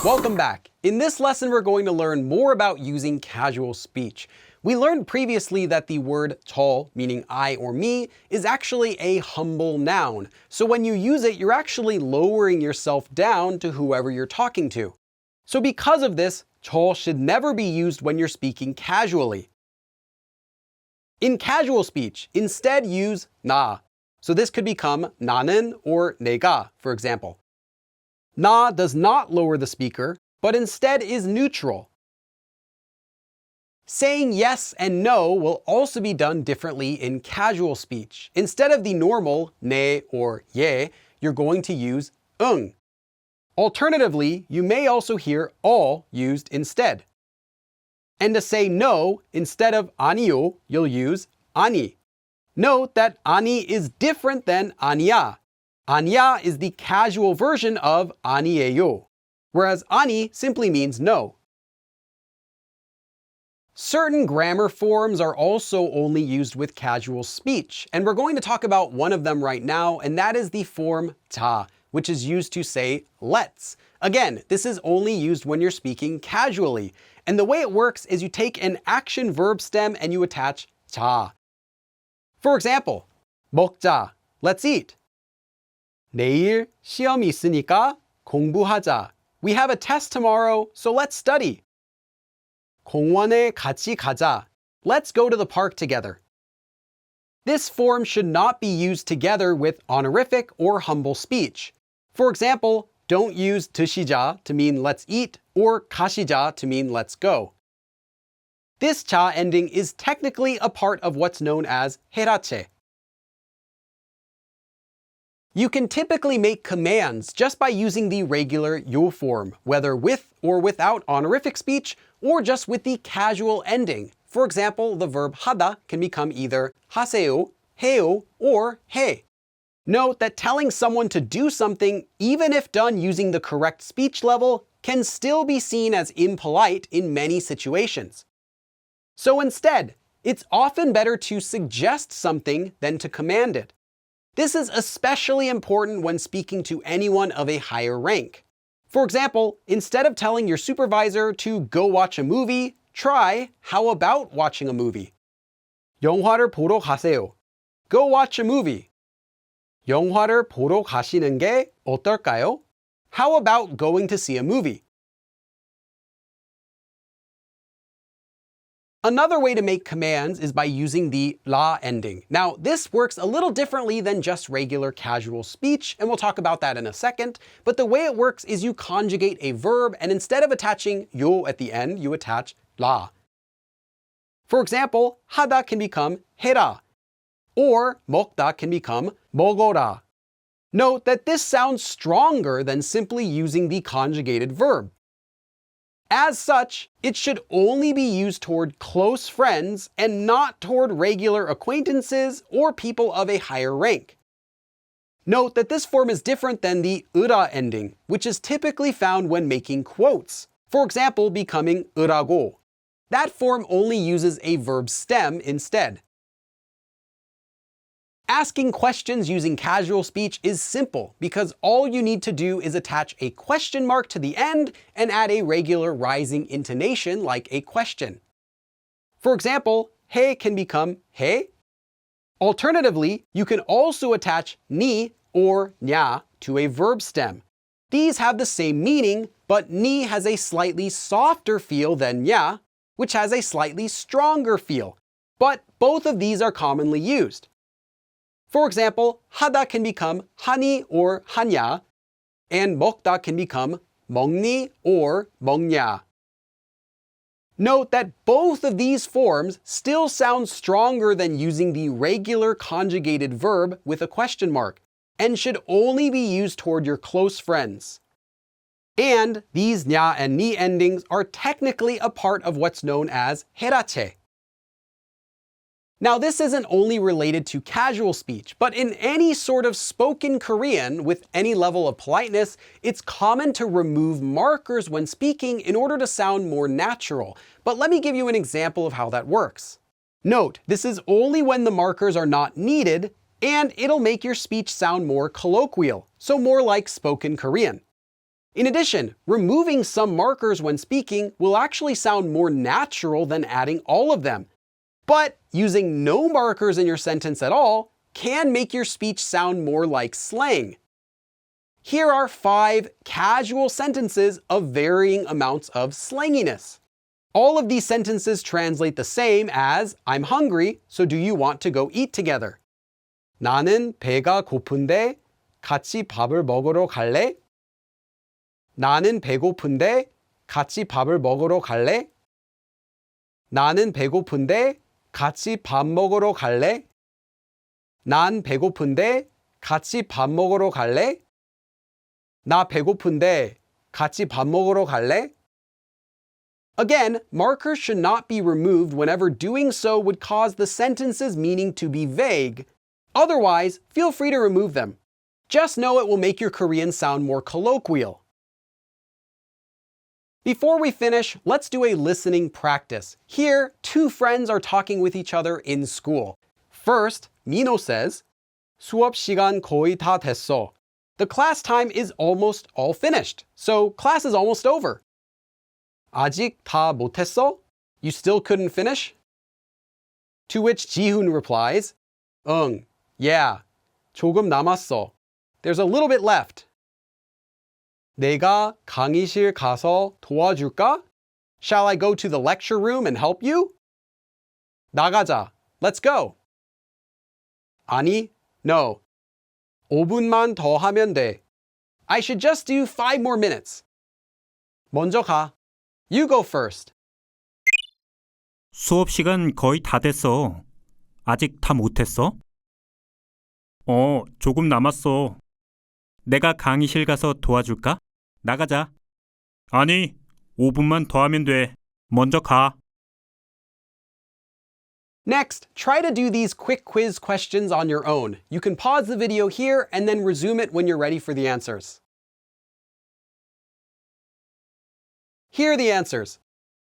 Welcome back. In this lesson, we're going to learn more about using casual speech. We learned previously that the word 저, meaning I or me, is actually a humble noun. So when you use it, you're actually lowering yourself down to whoever you're talking to. So because of this, 저 should never be used when you're speaking casually. In casual speech, instead use 나. So this could become 나는 or 내가, for example. 나 does not lower the speaker, but instead is neutral. Saying yes and no will also be done differently in casual speech. Instead of the normal 네 or 예, you're going to use 응. Alternatively, you may also hear all used instead. And to say no, instead of 아니요, you'll use 아니. Note that 아니 is different than 아니야. 아니야 is the casual version of 아니에요, whereas 아니 simply means no. Certain grammar forms are also only used with casual speech, and we're going to talk about one of them right now, and that is the form 자, which is used to say let's. Again, this is only used when you're speaking casually, and the way it works is you take an action verb stem and you attach 자. For example, 먹자, let's eat. 내일 시험이 있으니까 공부하자. We have a test tomorrow, so let's study. 공원에 같이 가자. Let's go to the park together. This form should not be used together with honorific or humble speech. For example, don't use 드시자 to mean let's eat or 가시자 to mean let's go. This 자 ending is technically a part of what's known as 해라체. You can typically make commands just by using the regular 요 form, whether with or without honorific speech, or just with the casual ending. For example, the verb 하다 can become either 하세요, 해요, or 해. Note that telling someone to do something, even if done using the correct speech level, can still be seen as impolite in many situations. So instead, it's often better to suggest something than to command it. This is especially important when speaking to anyone of a higher rank. For example, instead of telling your supervisor to go watch a movie, try, how about watching a movie? 영화를 보러 가세요. Go watch a movie. 영화를 보러 가시는 게 어떨까요? How about going to see a movie? Another way to make commands is by using the 라 ending. Now, this works a little differently than just regular casual speech, and we'll talk about that in a second, but the way it works is you conjugate a verb, and instead of attaching 요 at the end, you attach 라. For example, 하다 can become 해라, or 먹다 can become 먹어라. Note that this sounds stronger than simply using the conjugated verb. As such, it should only be used toward close friends and not toward regular acquaintances or people of a higher rank. Note that this form is different than the 으라 ending, which is typically found when making quotes. For example, becoming 으라고. That form only uses a verb stem instead. Asking questions using casual speech is simple because all you need to do is attach a question mark to the end and add a regular rising intonation like a question. For example, 해 can become 해. Alternatively, you can also attach ni or 냐 to a verb stem. These have the same meaning, but ni has a slightly softer feel than 냐, which has a slightly stronger feel. But both of these are commonly used. For example, 하다 can become 하니 or 하냐, and 먹다 can become 먹니 or 먹냐. Note that both of these forms still sound stronger than using the regular conjugated verb with a question mark, and should only be used toward your close friends. And these 냐 and ni endings are technically a part of what's known as 해라체. Now, this isn't only related to casual speech, but in any sort of spoken Korean with any level of politeness, it's common to remove markers when speaking in order to sound more natural. But let me give you an example of how that works. Note, this is only when the markers are not needed, and it'll make your speech sound more colloquial, so more like spoken Korean. In addition, removing some markers when speaking will actually sound more natural than adding all of them. But using no markers in your sentence at all can make your speech sound more like slang. Here are 5 casual sentences of varying amounts of slanginess. All of these sentences translate the same as I'm hungry, so do you want to go eat together? 나는 배가 고픈데 같이 밥을 먹으러 갈래? 나는 배고픈데 같이 밥을 먹으러 갈래? 나는 배고픈데 같이 밥 먹으러 갈래? 난 배고픈데 같이 밥 먹으러 갈래? 나 배고픈데 같이 밥 먹으러 갈래? Again, markers should not be removed whenever doing so would cause the sentence's meaning to be vague. Otherwise, feel free to remove them. Just know it will make your Korean sound more colloquial. Before we finish, let's do a listening practice. Here, 2 friends are talking with each other in school. First, Mino says, 수업 시간 거의 다 됐어. The class time is almost all finished, so class is almost over. 아직 다 못했어? You still couldn't finish? To which Jihoon replies, 응, yeah, 조금 남았어. There's a little bit left. 내가 강의실 가서 도와줄까? Shall I go to the lecture room and help you? 나가자. Let's go. 아니, no. 5분만 더 하면 돼. I should just do 5 more minutes. 먼저 가. You go first. 수업 시간 거의 다 됐어. 아직 다 못했어? 조금 남았어. 내가 강의실 가서 도와줄까? 나가자. 아니, 5분만 더 하면 돼. 먼저 가. Next, try to do these quick quiz questions on your own. You can pause the video here and then resume it when you're ready for the answers. Here are the answers.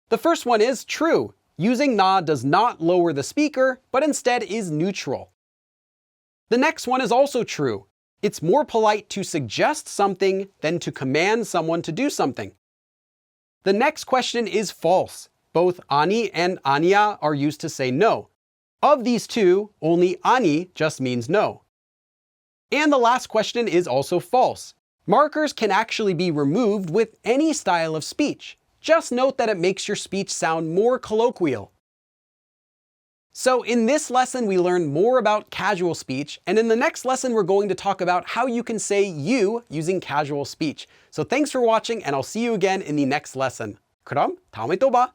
The first one is true. Using na does not lower the speaker, but instead is neutral. The next one is also true. It's more polite to suggest something than to command someone to do something. The next question is false. Both ani and 아니야 are used to say no. Of these 2, only 아니 just means no. And the last question is also false. Markers can actually be removed with any style of speech. Just note that it makes your speech sound more colloquial. So in this lesson, we learned more about casual speech, and in the next lesson, we're going to talk about how you can say you using casual speech. So thanks for watching, and I'll see you again in the next lesson. 그럼 다음에 또 봐!